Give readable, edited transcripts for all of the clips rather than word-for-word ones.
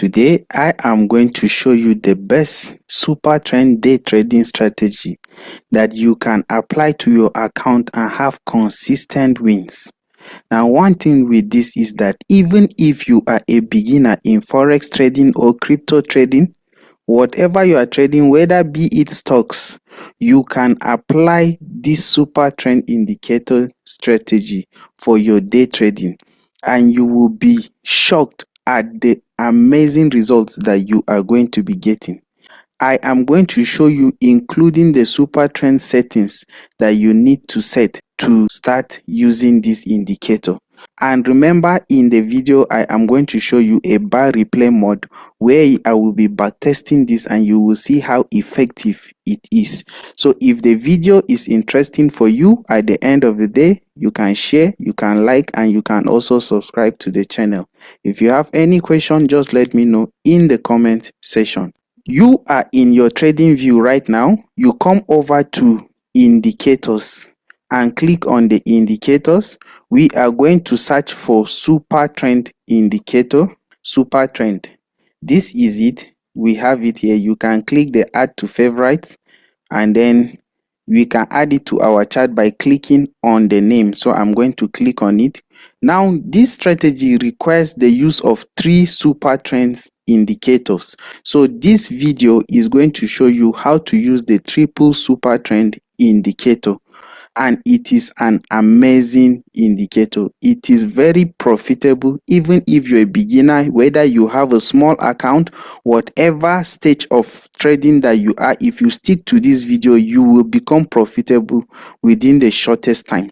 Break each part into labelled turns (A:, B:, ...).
A: Today, I am going to show you the best super trend day trading strategy that you can apply to your account and have consistent wins. Now, one thing with this is that even if you are a beginner in Forex trading or crypto trading, whatever you are trading, whether be it stocks, you can apply this super trend indicator strategy for your day trading, and you will be shocked at the amazing results that you are going to be getting. I am going to show you, including the super trend settings that you need to set to start using this indicator. And remember, in the video, I am going to show you a bar replay mode where I will be backtesting this and you will see how effective it is. So if the video is interesting for you, at the end of the day, you can share, you can like, and you can also subscribe to the channel. If you have any question, just let me know in the comment section. You are in your trading view right now. You come over to indicators and click on the indicators. We are going to search for super trend indicator, super trend. This is it. We have it here. You can click the add to favorites, and then we can add it to our chart by clicking on the name. So I'm going to click on it. Now, this strategy requires the use of 3 super trends indicators. So this video is going to show you how to use the triple super trend indicator, and it is an amazing indicator. It is very profitable even if you're a beginner, whether you have a small account, whatever stage of trading that you are. If you stick to this video, you will become profitable within the shortest time.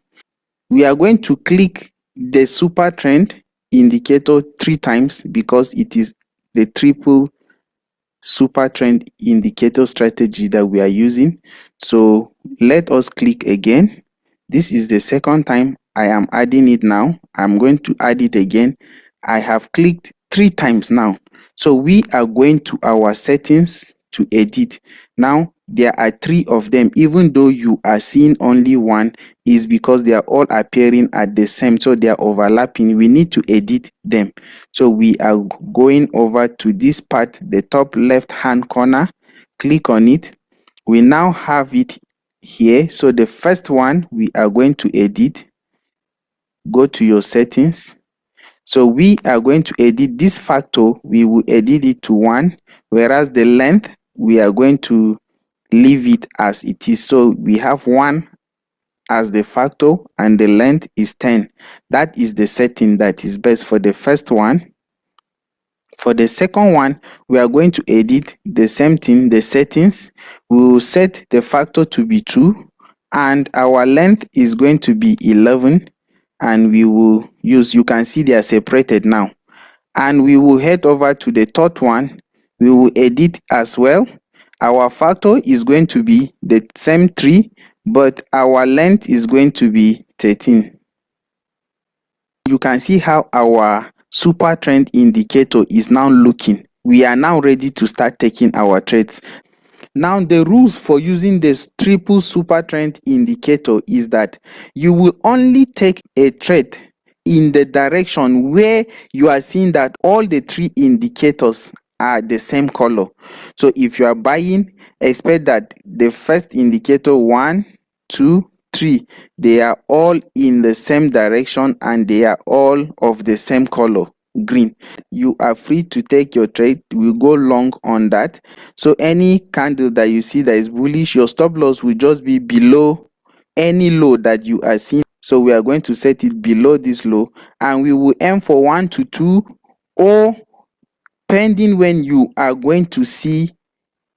A: We are going to click the super trend indicator 3 times because it is the triple super trend indicator strategy that we are using. So let us click again. This is the second time I am adding it now. I'm going to add it again. I have clicked 3 times now. So we are going to our settings to edit. Now there are 3 of them. Even though you are seeing only one, is because they are all appearing at the same, so they are overlapping. We need to edit them. So we are going over to this part, the top left hand corner. Click on it. We now have it here. So the first one we are going to edit. Go to your settings. So we are going to edit this factor. We will edit it to 1, whereas the length we are going to leave it as it is. So we have 1 as the factor and the length is 10. That is the setting that is best for the first one. For the second one, we are going to edit the same thing, the settings. We will set the factor to be 2 and our length is going to be 11, and we will use, you can see they are separated now. And we will head over to the third one. We will edit as well. Our factor is going to be the same 3, but our length is going to be 13. You can see how our super trend indicator is now looking. We are now ready to start taking our trades. Now, the rules for using this triple super trend indicator is that you will only take a trade in the direction where you are seeing that all the 3 indicators are the same color. So if you are buying, expect that the first indicator 1, 2, 3, they are all in the same direction and they are all of the same color, green. You are free to take your trade. We'll go long on that. So any candle that you see that is bullish, your stop loss will just be below any low that you are seeing. So we are going to set it below this low, and we will aim for 1 to 2, or pending when you are going to see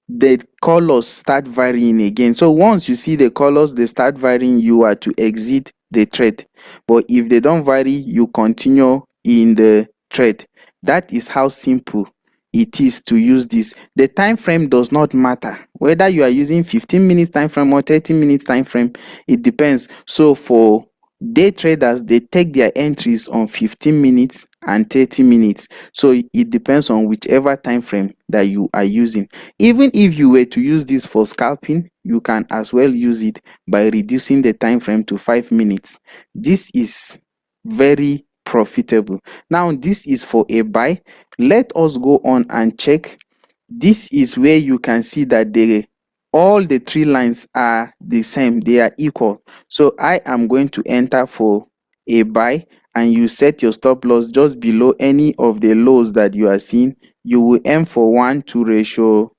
A: the colors start varying again. So once you see the colors, they start varying, you are to exit the trade. But if they don't vary, you continue in the trade. That is how simple it is to use this. The time frame does not matter whether you are using 15 minutes time frame or 30 minutes time frame. It depends. So for day traders, they take their entries on 15 minutes and 30 minutes. So it depends on whichever time frame that you are using. Even if you were to use this for scalping, you can as well use it by reducing the time frame to 5 minutes. This is very profitable. Now this is for a buy. Let us go on and check. This is where you can see that all the three lines are the same, they are equal. So I am going to enter for a buy, and you set your stop loss just below any of the lows that you are seeing. You will aim for 1:2,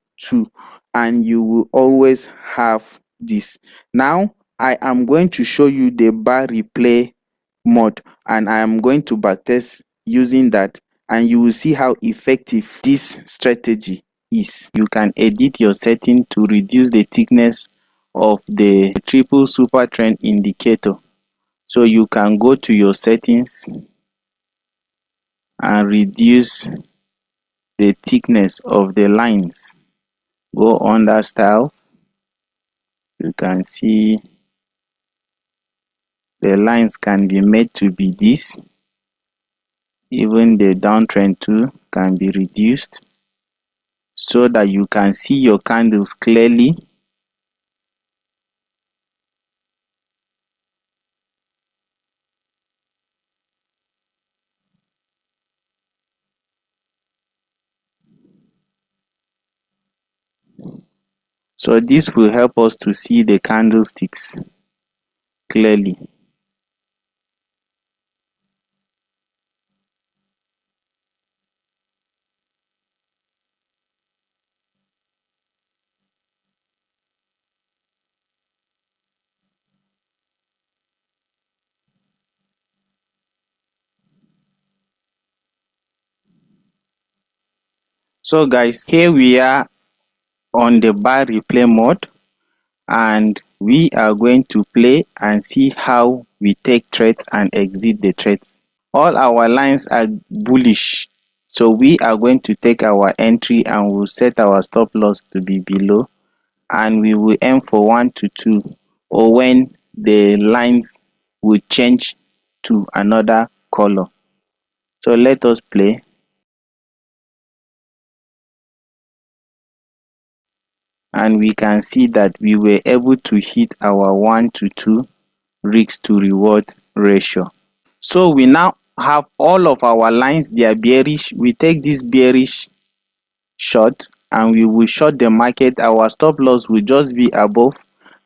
A: and you will always have this. Now I am going to show you the bar replay mode, and I am going to backtest using that, and you will see how effective this strategy is. You can edit your setting to reduce the thickness of the triple super trend indicator. So you can go to your settings and reduce the thickness of the lines. Go under styles. You can see the lines can be made to be this. Even the downtrend too can be reduced so that you can see your candles clearly. So this will help us to see the candlesticks clearly. So guys, here we are on the bar replay mode, and we are going to play and see how we take trades and exit the trades. All our lines are bullish, so we are going to take our entry and we'll set our stop loss to be below, and we will aim for 1:2, or when the lines will change to another color. So let us play. And we can see that we were able to hit our 1:2 risk to reward ratio. So we now have all of our lines, they are bearish. We take this bearish short and we will short the market. Our stop loss will just be above,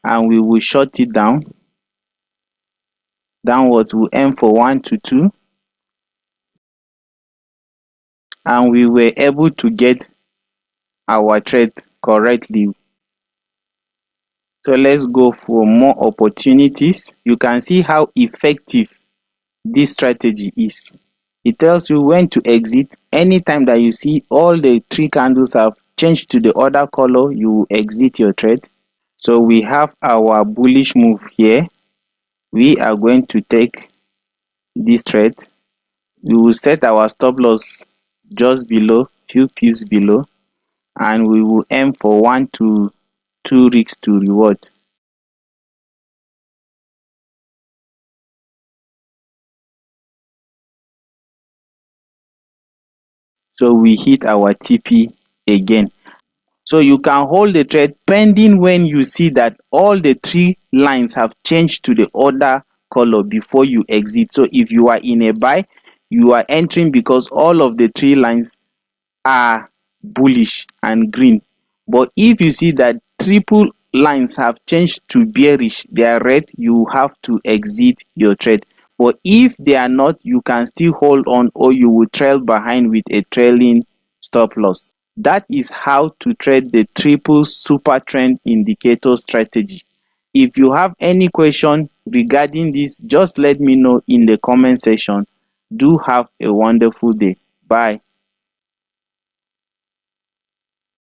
A: and we will short it downwards. We'll aim for 1:2, and we were able to get our trade correctly. So let's go for more opportunities. You can see how effective this strategy is. It tells you when to exit. Anytime that you see all the three candles have changed to the other color, you exit your trade. So we have our bullish move here. We are going to take this trade. We will set our stop loss just below, few pips below, and we will aim for 1:2 risk to reward. So we hit our TP again. So you can hold the trade pending when you see that all the three lines have changed to the other color before you exit. So if you are in a buy, you are entering because all of the three lines are bullish and green. But if you see that triple lines have changed to bearish, they are red, you have to exit your trade. But if they are not, you can still hold on, or you will trail behind with a trailing stop loss. That is how to trade the triple super trend indicator strategy. If you have any question regarding this, just let me know in the comment section. Do have a wonderful day. Bye.